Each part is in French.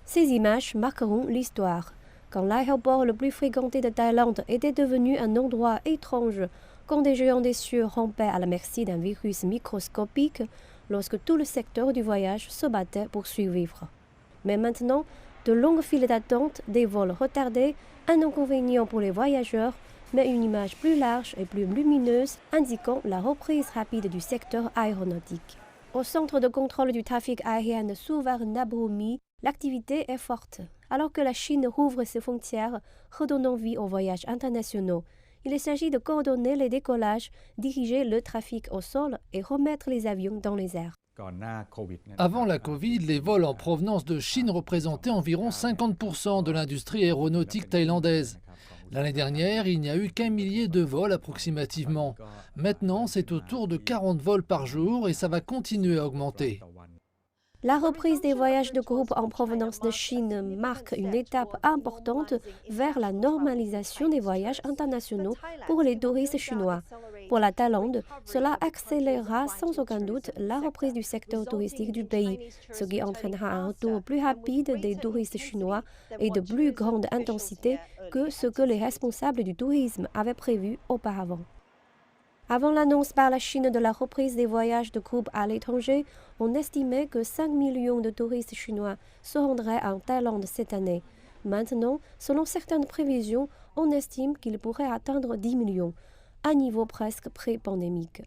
Ces images marqueront l'histoire. Quand l'aéroport le plus fréquenté de Thaïlande était devenu un endroit étrange, quand des géants des cieux rampaient à la merci d'un virus microscopique, lorsque tout le secteur du voyage se battait pour survivre. Mais maintenant, de longues files d'attente, des vols retardés, un inconvénient pour les voyageurs, mais une image plus large et plus lumineuse indiquant la reprise rapide du secteur aéronautique. Au centre de contrôle du trafic aérien de Suvarnabhumi, l'activité est forte. Alors que la Chine rouvre ses frontières, redonnant vie aux voyages internationaux, il s'agit de coordonner les décollages, diriger le trafic au sol et remettre les avions dans les airs. Avant la Covid, les vols en provenance de Chine représentaient environ 50% de l'industrie aéronautique thaïlandaise. L'année dernière, il n'y a eu qu'un millier de vols approximativement. Maintenant, c'est autour de 40 vols par jour et ça va continuer à augmenter. La reprise des voyages de groupe en provenance de Chine marque une étape importante vers la normalisation des voyages internationaux pour les touristes chinois. Pour la Thaïlande, cela accélérera sans aucun doute la reprise du secteur touristique du pays, ce qui entraînera un retour plus rapide des touristes chinois et de plus grande intensité que ce que les responsables du tourisme avaient prévu auparavant. Avant l'annonce par la Chine de la reprise des voyages de groupe à l'étranger, on estimait que 5 millions de touristes chinois se rendraient en Thaïlande cette année. Maintenant, selon certaines prévisions, on estime qu'ils pourraient atteindre 10 millions, un niveau presque pré-pandémique.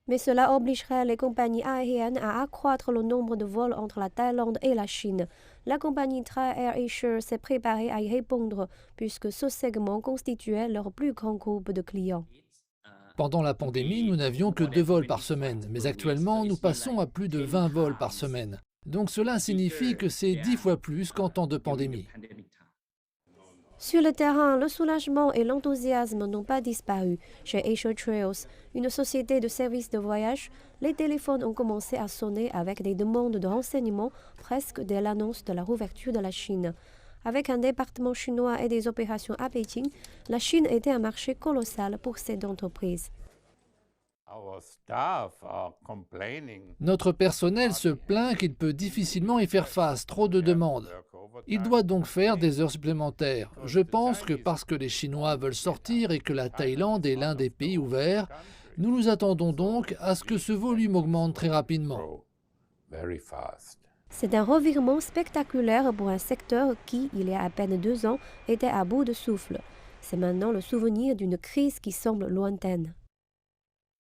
Mais cela obligerait les compagnies aériennes à accroître le nombre de vols entre la Thaïlande et la Chine. La compagnie Thai Air Asia s'est préparée à y répondre puisque ce segment constituait leur plus grand groupe de clients. Pendant la pandémie, nous n'avions que 2 vols par semaine, mais actuellement, nous passons à plus de 20 vols par semaine. Donc cela signifie que c'est 10 fois plus qu'en temps de pandémie. Sur le terrain, le soulagement et l'enthousiasme n'ont pas disparu. Chez Asia Trails, une société de services de voyage, les téléphones ont commencé à sonner avec des demandes de renseignements presque dès l'annonce de la rouverture de la Chine. Avec un département chinois et des opérations à Pékin, la Chine était un marché colossal pour cette entreprise. Notre personnel se plaint qu'il peut difficilement y faire face, trop de demandes. Il doit donc faire des heures supplémentaires. Je pense que parce que les Chinois veulent sortir et que la Thaïlande est l'un des pays ouverts, nous nous attendons donc à ce que ce volume augmente très rapidement. C'est un revirement spectaculaire pour un secteur qui, il y a à peine 2 ans, était à bout de souffle. C'est maintenant le souvenir d'une crise qui semble lointaine.